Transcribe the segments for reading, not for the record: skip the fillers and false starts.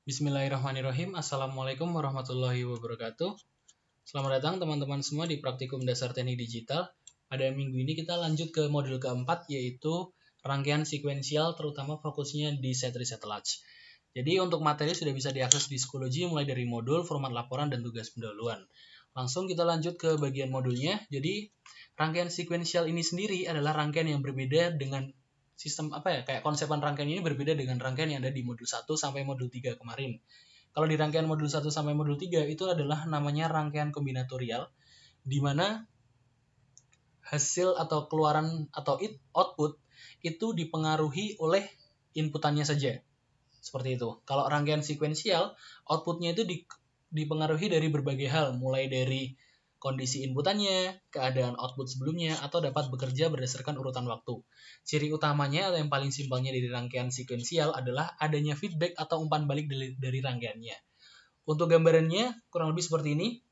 Bismillahirrahmanirrahim. Assalamualaikum warahmatullahi wabarakatuh. Selamat datang teman-teman semua di Praktikum Dasar Teknik Digital. Pada minggu ini kita lanjut ke modul keempat, yaitu rangkaian sekuensial, terutama fokusnya di set reset latch. Jadi untuk materi sudah bisa diakses di Schoology mulai dari modul, format laporan, dan tugas pendahuluan. Langsung kita lanjut ke bagian modulnya. Jadi rangkaian sekuensial ini sendiri adalah rangkaian yang berbeda dengan sistem kayak konsepan rangkaian ini berbeda dengan rangkaian yang ada di modul 1 sampai modul 3 kemarin. Kalau di rangkaian modul 1 sampai modul 3 itu adalah namanya rangkaian kombinatorial, di mana hasil atau keluaran atau output itu dipengaruhi oleh inputannya saja. Seperti itu. Kalau rangkaian sekuensial, outputnya itu dipengaruhi dari berbagai hal, mulai dari kondisi inputannya, keadaan output sebelumnya, atau dapat bekerja berdasarkan urutan waktu. Ciri utamanya atau yang paling simpelnya dari rangkaian sekuensial adalah adanya feedback atau umpan balik dari rangkaiannya. Untuk gambarannya kurang lebih seperti ini.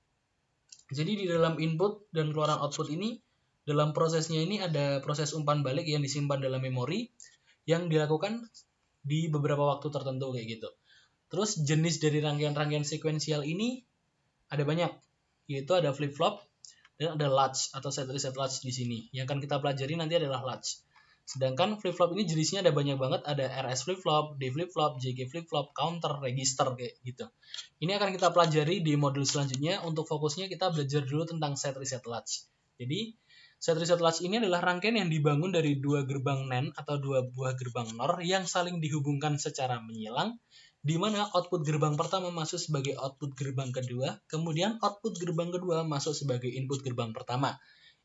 Jadi di dalam input dan keluaran output ini, dalam prosesnya ini ada proses umpan balik yang disimpan dalam memori yang dilakukan di beberapa waktu tertentu kayak gitu. Terus jenis dari rangkaian-rangkaian sekuensial ini ada banyak, yaitu ada flip-flop dan ada latch atau set reset latch di sini. Yang akan kita pelajari nanti adalah latch. Sedangkan flip-flop ini jenisnya ada banyak banget, ada RS flip-flop, D flip-flop, JK flip-flop, counter, register kayak gitu. Ini akan kita pelajari di modul selanjutnya. Untuk fokusnya kita belajar dulu tentang set reset latch. Jadi set reset latch ini adalah rangkaian yang dibangun dari dua gerbang NAND atau dua buah gerbang NOR yang saling dihubungkan secara menyilang, di mana output gerbang pertama masuk sebagai output gerbang kedua, kemudian output gerbang kedua masuk sebagai input gerbang pertama.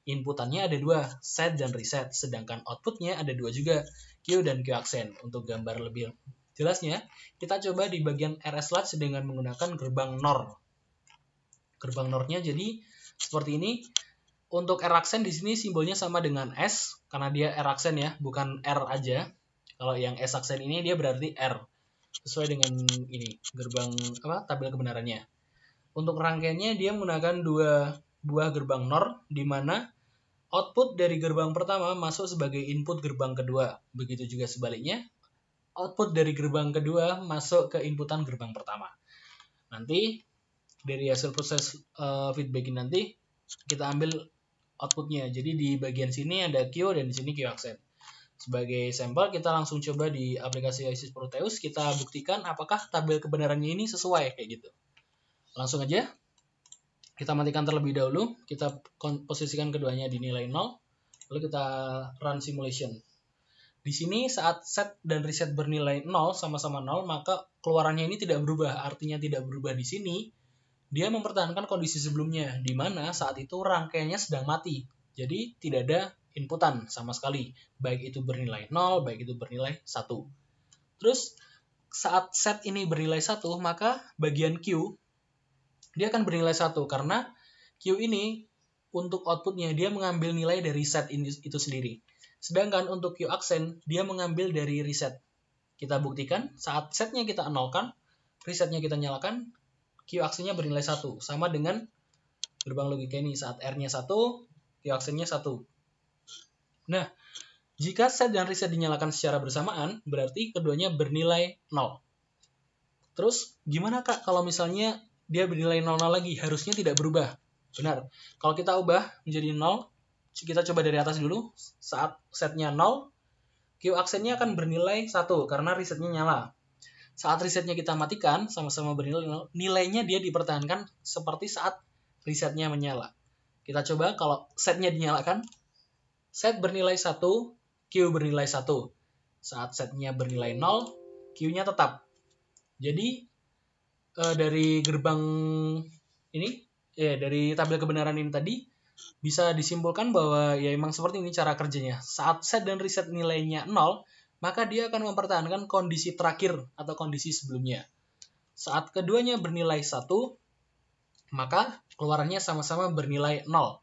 Inputannya ada dua, set dan reset, sedangkan outputnya ada dua juga, Q dan Q accent. Untuk gambar lebih jelasnya, kita coba di bagian RS latch dengan menggunakan gerbang NOR. Gerbang NOR-nya jadi seperti ini. Untuk R accent di sini simbolnya sama dengan S, karena dia R accent ya, bukan R aja. Kalau yang S accent ini dia berarti R. Sesuai dengan ini gerbang tabel kebenarannya. Untuk rangkaiannya dia menggunakan dua buah gerbang NOR, di mana output dari gerbang pertama masuk sebagai input gerbang kedua. Begitu juga sebaliknya, output dari gerbang kedua masuk ke inputan gerbang pertama. Nanti dari hasil proses feedback ini nanti kita ambil outputnya. Jadi di bagian sini ada Q dan di sini Q accent. Sebagai sampel kita langsung coba di aplikasi ISIS Proteus, kita buktikan apakah tabel kebenarannya ini sesuai kayak gitu. Langsung aja kita matikan terlebih dahulu, kita posisikan keduanya di nilai 0, lalu kita run simulation. Di sini saat set dan reset bernilai 0 sama-sama 0, maka keluarannya ini tidak berubah. Artinya tidak berubah di sini, dia mempertahankan kondisi sebelumnya, di mana saat itu rangkaiannya sedang mati. Jadi tidak ada inputan sama sekali, baik itu bernilai 0, baik itu bernilai 1. Terus saat set ini bernilai 1, maka bagian Q dia akan bernilai 1 karena Q ini untuk outputnya dia mengambil nilai dari set itu sendiri. Sedangkan untuk Q accent dia mengambil dari reset. Kita buktikan saat setnya kita nolkan, resetnya kita nyalakan, Q accentnya bernilai 1. Sama dengan gerbang logika ini, saat R-nya 1, Q accentnya 1. Nah, jika set dan reset dinyalakan secara bersamaan, berarti keduanya bernilai 0. Terus gimana Kak kalau misalnya dia bernilai 0 lagi? Harusnya tidak berubah. Benar. Kalau kita ubah menjadi 0, kita coba dari atas dulu. Saat setnya 0, Q accentnya akan bernilai 1 karena resetnya nyala. Saat resetnya kita matikan, sama-sama bernilai 0, nilainya dia dipertahankan seperti saat resetnya menyala. Kita coba kalau setnya dinyalakan, set bernilai 1, Q bernilai 1. Saat setnya bernilai 0, Q-nya tetap. Jadi dari gerbang ini, dari tabel kebenaran ini tadi, bisa disimpulkan bahwa ya emang seperti ini cara kerjanya. Saat set dan reset nilainya 0, maka dia akan mempertahankan kondisi terakhir atau kondisi sebelumnya. Saat keduanya bernilai 1, maka keluarannya sama-sama bernilai 0.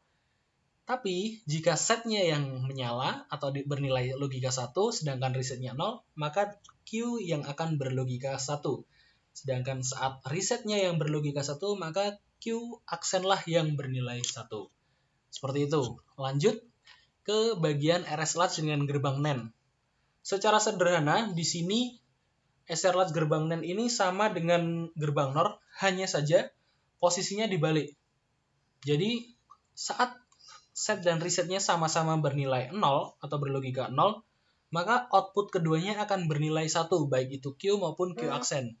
Tapi jika setnya yang menyala atau bernilai logika 1, sedangkan resetnya 0, maka Q yang akan berlogika 1. Sedangkan saat resetnya yang berlogika 1, maka Q aksenlah yang bernilai 1. Seperti itu. Lanjut ke bagian RS latch dengan gerbang NAND. Secara sederhana, di sini SR latch gerbang NAND ini sama dengan gerbang NOR, hanya saja posisinya dibalik. Jadi saat set dan resetnya sama-sama bernilai 0 atau berlogika 0, maka output keduanya akan bernilai 1, baik itu Q maupun Q aksen.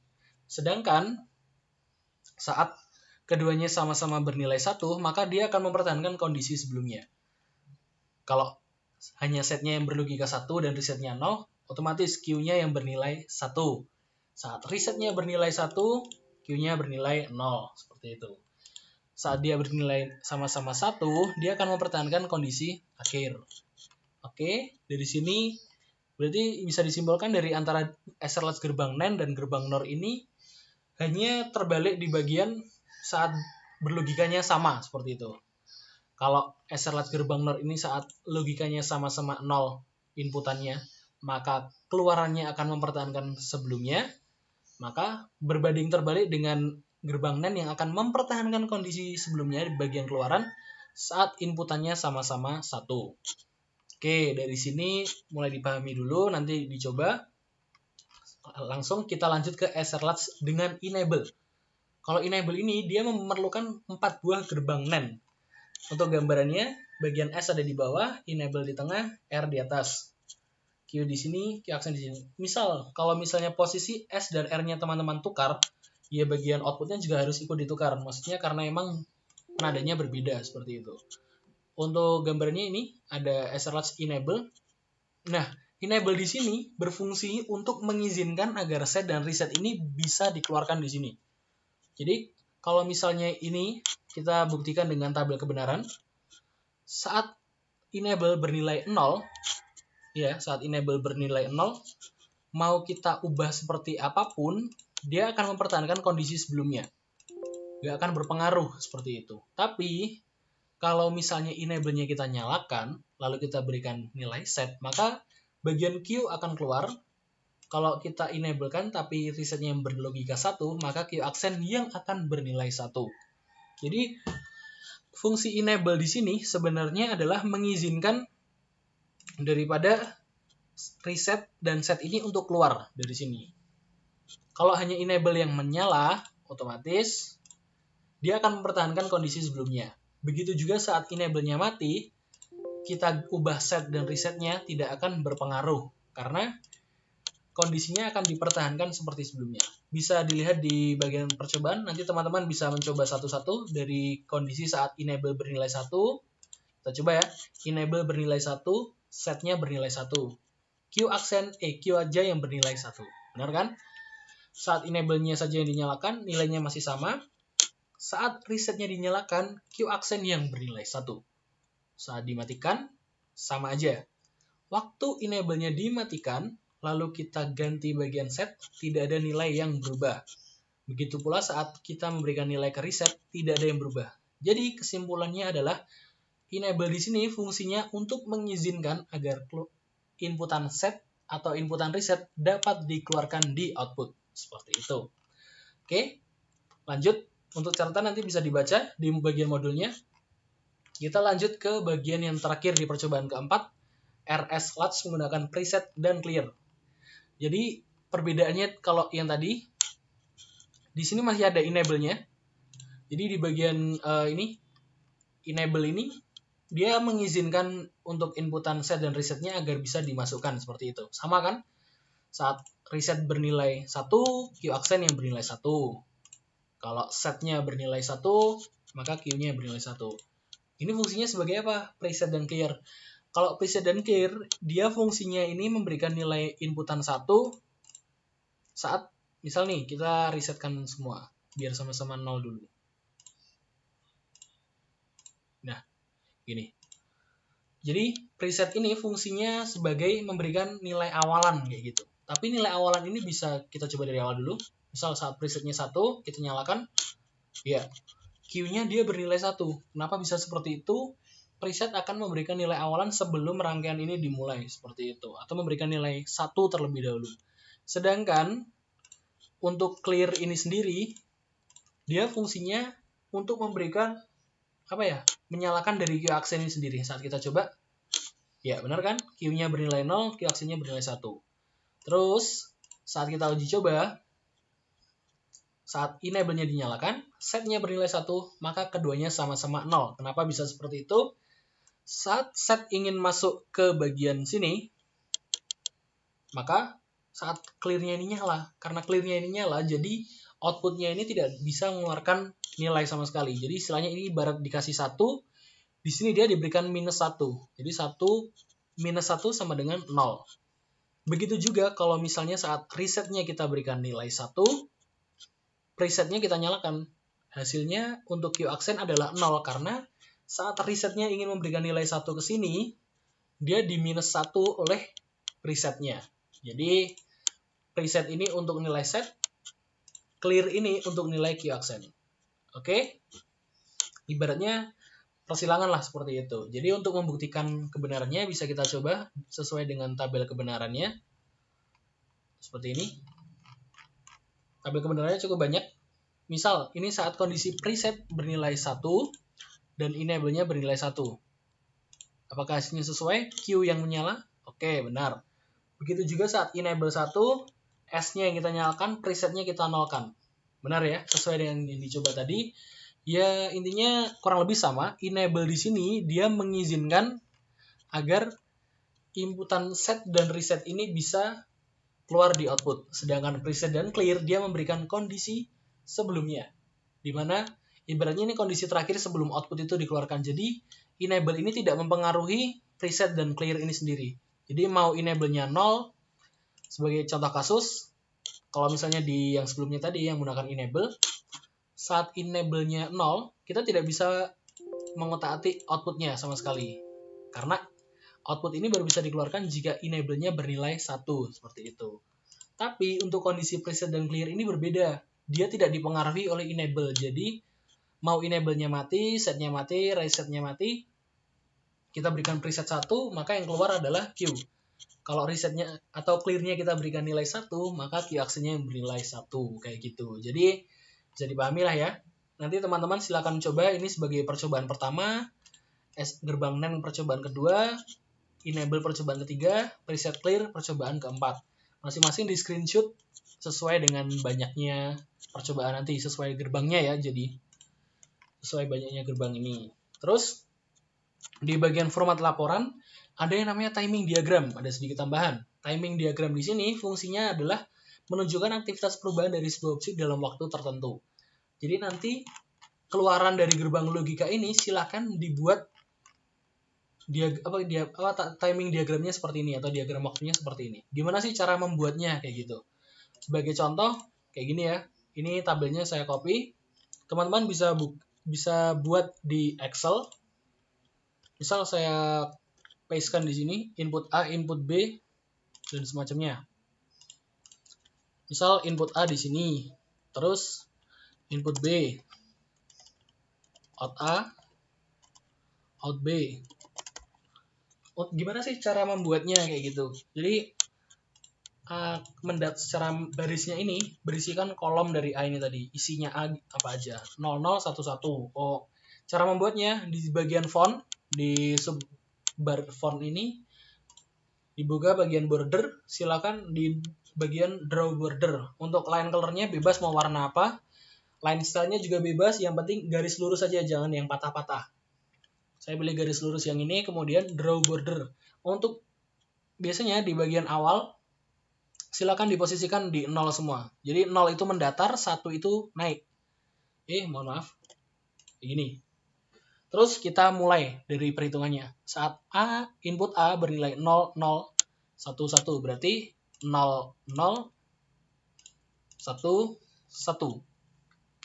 Sedangkan saat keduanya sama-sama bernilai 1, maka dia akan mempertahankan kondisi sebelumnya. Kalau hanya setnya yang berlogika 1 dan resetnya 0, otomatis Q-nya yang bernilai 1. Saat resetnya bernilai 1, Q-nya bernilai 0. Seperti itu. Saat dia bernilai sama-sama 1, dia akan mempertahankan kondisi akhir. Oke, dari sini berarti bisa disimpulkan dari antara SR latch gerbang NAND dan gerbang NOR ini hanya terbalik di bagian saat berlogikanya sama, seperti itu. Kalau SR latch gerbang NOR ini saat logikanya sama-sama 0 inputannya, maka keluarannya akan mempertahankan sebelumnya, maka berbanding terbalik dengan gerbang NAND yang akan mempertahankan kondisi sebelumnya di bagian keluaran saat inputannya sama-sama 1. Oke, dari sini mulai dipahami dulu, nanti dicoba. Langsung kita lanjut ke SR latch dengan enable. Kalau enable ini dia memerlukan 4 buah gerbang NAND. Untuk gambarannya, bagian S ada di bawah, enable di tengah, R di atas. Q di sini, Q aksen di sini. Misal, kalau misalnya posisi S dan R-nya teman-teman tukar, ya bagian outputnya juga harus ikut ditukar. Maksudnya karena emang nadanya berbeda, seperti itu. Untuk gambarnya ini, ada SR latch enable. Nah, enable di sini berfungsi untuk mengizinkan agar set dan reset ini bisa dikeluarkan di sini. Jadi, kalau misalnya ini kita buktikan dengan tabel kebenaran, saat enable bernilai 0, ya, saat enable bernilai 0, mau kita ubah seperti apapun, dia akan mempertahankan kondisi sebelumnya. Nggak akan berpengaruh seperti itu. Tapi, kalau misalnya enable-nya kita nyalakan, lalu kita berikan nilai set, maka bagian Q akan keluar. Kalau kita enable-kan tapi resetnya yang berlogika 1, maka Q aksen yang akan bernilai 1. Jadi, fungsi enable di sini sebenarnya adalah mengizinkan daripada reset dan set ini untuk keluar dari sini. Kalau hanya enable yang menyala, otomatis dia akan mempertahankan kondisi sebelumnya. Begitu juga saat enable-nya mati, kita ubah set dan resetnya tidak akan berpengaruh karena kondisinya akan dipertahankan seperti sebelumnya. Bisa dilihat di bagian percobaan, nanti teman-teman bisa mencoba satu-satu dari kondisi saat enable bernilai 1. Kita coba ya, enable bernilai 1, setnya bernilai 1. Q aksen, Q aja yang bernilai 1. Benar kan? Saat enable-nya saja yang dinyalakan, nilainya masih sama. Saat resetnya dinyalakan, Q aksen yang bernilai 1. Saat dimatikan, sama aja. Waktu enable-nya dimatikan, lalu kita ganti bagian set, tidak ada nilai yang berubah. Begitu pula saat kita memberikan nilai ke reset, tidak ada yang berubah. Jadi kesimpulannya adalah, enable di sini fungsinya untuk mengizinkan agar inputan set atau inputan reset dapat dikeluarkan di output. Seperti itu. Oke, lanjut. Untuk catatan nanti bisa dibaca di bagian modulnya. Kita lanjut ke bagian yang terakhir di percobaan keempat, RS latch menggunakan preset dan clear. Jadi perbedaannya kalau yang tadi, di sini masih ada enable-nya. Jadi di bagian ini, enable ini, dia mengizinkan untuk inputan set dan resetnya agar bisa dimasukkan seperti itu. Sama kan? Saat reset bernilai 1, Q aksen yang bernilai 1. Kalau setnya bernilai 1, maka Q-nya bernilai 1. Ini fungsinya sebagai apa? Preset dan clear. Kalau preset dan clear, dia fungsinya ini memberikan nilai inputan 1 saat, misal nih, kita resetkan semua, biar sama-sama 0 dulu. Nah, gini. Jadi, preset ini fungsinya sebagai memberikan nilai awalan, kayak gitu. Tapi nilai awalan ini bisa kita coba dari awal dulu. Misal saat presetnya 1, kita nyalakan, ya, Q-nya dia bernilai 1. Kenapa bisa seperti itu? Preset akan memberikan nilai awalan sebelum rangkaian ini dimulai, seperti itu. Atau memberikan nilai 1 terlebih dahulu. Sedangkan, untuk clear ini sendiri, dia fungsinya untuk memberikan, menyalakan dari Q aksen ini sendiri. Saat kita coba, ya benar kan? Q-nya bernilai 0, Q aksennya bernilai 1. Terus, saat kita uji coba, saat enable-nya dinyalakan, set-nya bernilai 1, maka keduanya sama-sama 0. Kenapa bisa seperti itu? Saat set ingin masuk ke bagian sini, maka saat clear-nya ini nyala. Karena clear-nya ini nyala, jadi output-nya ini tidak bisa mengeluarkan nilai sama sekali. Jadi istilahnya ini ibarat dikasih 1, di sini dia diberikan minus 1. Jadi 1 minus 1 sama dengan 0. Begitu juga kalau misalnya saat reset-nya kita berikan nilai 1, presetnya kita nyalakan. Hasilnya untuk Q aksen adalah 0 karena saat resetnya ingin memberikan nilai 1 ke sini, dia di minus 1 oleh presetnya. Jadi preset ini untuk nilai set, clear ini untuk nilai Q aksen. Oke? Ibaratnya persilangan lah seperti itu. Jadi untuk membuktikan kebenarannya bisa kita coba sesuai dengan tabel kebenarannya. Seperti ini. Tabel kebenarannya cukup banyak. Misal, ini saat kondisi preset bernilai 1 dan enable-nya bernilai 1. Apakah hasilnya sesuai? Q yang menyala? Oke, benar. Begitu juga saat enable 1, S-nya yang kita nyalakan, preset-nya kita nolkan. Benar ya? Sesuai dengan yang dicoba tadi. Ya, intinya kurang lebih sama. Enable di sini, dia mengizinkan agar inputan set dan reset ini bisa keluar di output. Sedangkan preset dan clear dia memberikan kondisi sebelumnya. Dimana ibaratnya ini kondisi terakhir sebelum output itu dikeluarkan. Jadi enable ini tidak mempengaruhi preset dan clear ini sendiri. Jadi mau enable-nya 0, sebagai contoh kasus, kalau misalnya di yang sebelumnya tadi yang menggunakan enable, saat enable-nya 0, kita tidak bisa mengotak-atik output-nya sama sekali. Karena output ini baru bisa dikeluarkan jika enable-nya bernilai 1, seperti itu. Tapi untuk kondisi preset dan clear ini berbeda. Dia tidak dipengaruhi oleh enable. Jadi mau enable-nya mati, set-nya mati, reset-nya mati, kita berikan preset 1, maka yang keluar adalah Q. Kalau reset-nya atau clear-nya kita berikan nilai 1, maka Q aksennya bernilai 1. Kayak gitu. Jadi bisa dipahami lah ya. Nanti teman-teman silakan coba ini sebagai percobaan pertama, gerbang NAND percobaan kedua, enable percobaan ketiga, preset clear percobaan keempat. Masing-masing di screenshot sesuai dengan banyaknya percobaan nanti, sesuai gerbangnya ya, jadi sesuai banyaknya gerbang ini. Terus di bagian format laporan ada yang namanya timing diagram, ada sedikit tambahan. Timing diagram di sini fungsinya adalah menunjukkan aktivitas perubahan dari sebuah objek dalam waktu tertentu. Jadi nanti keluaran dari gerbang logika ini silakan dibuat timing diagramnya seperti ini atau diagram waktunya seperti ini. Gimana sih cara membuatnya kayak gitu? Sebagai contoh kayak gini ya. Ini tabelnya saya copy. Teman-teman bisa buat di Excel. Misal saya pastekan di sini input A, input B dan semacamnya. Misal input A di sini, terus input B, out A, out B. Gimana sih cara membuatnya kayak gitu? Jadi secara barisnya ini berisikan kolom dari A ini tadi. Isinya A apa aja? 00, 11. Oh, cara membuatnya di bagian font, di subbar font ini dibuka bagian border, silakan di bagian draw border. Untuk line colornya bebas mau warna apa. Line stylenya juga bebas, yang penting garis lurus saja, jangan yang patah-patah. Saya pilih garis lurus yang ini, kemudian draw border. Untuk biasanya di bagian awal, silakan diposisikan di 0 semua. Jadi 0 itu mendatar, 1 itu naik. Mohon maaf. Begini. Terus kita mulai dari perhitungannya. Saat A, input A bernilai 0, 0, 1, 1. Berarti 0, 0, 1, 1.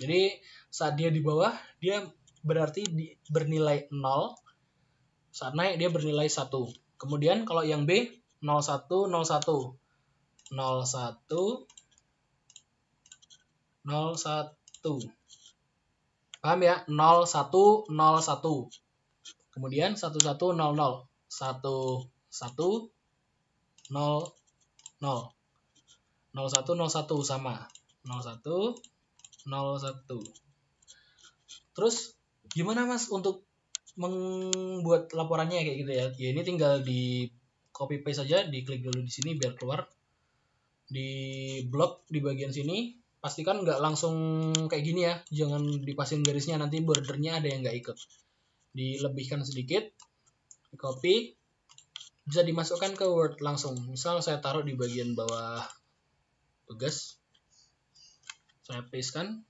Jadi saat dia di bawah, dia berarti bernilai 0. Saat naik dia bernilai 1. Kemudian kalau yang B 01, 01. 01, 01. Paham ya? 01, 01. Kemudian 1100. 11, 0, 0. 01, 01 sama. 01, 01. Terus gimana Mas untuk membuat laporannya kayak gitu ya? Ya ini tinggal di copy paste saja, diklik dulu di sini biar keluar. di blok di bagian sini, pastikan nggak langsung kayak gini ya, jangan dipasin garisnya, nanti bordernya ada yang nggak ikut. Dilebihkan sedikit, di copy, bisa dimasukkan ke Word langsung. Misal saya taruh di bagian bawah tugas, saya pastekan,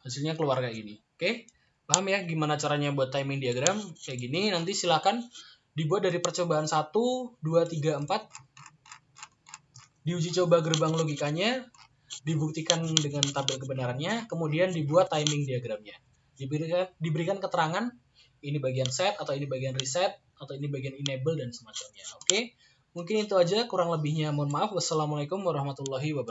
hasilnya keluar kayak gini. Oke, paham ya gimana caranya buat timing diagram kayak gini? Nanti silakan dibuat dari percobaan 1, 2, 3, 4, diuji coba gerbang logikanya, dibuktikan dengan tabel kebenarannya, kemudian dibuat timing diagramnya. Diberikan keterangan, ini bagian set, atau ini bagian reset, atau ini bagian enable, dan semacamnya. Oke, mungkin itu aja, kurang lebihnya mohon maaf. Wassalamualaikum warahmatullahi wabarakatuh.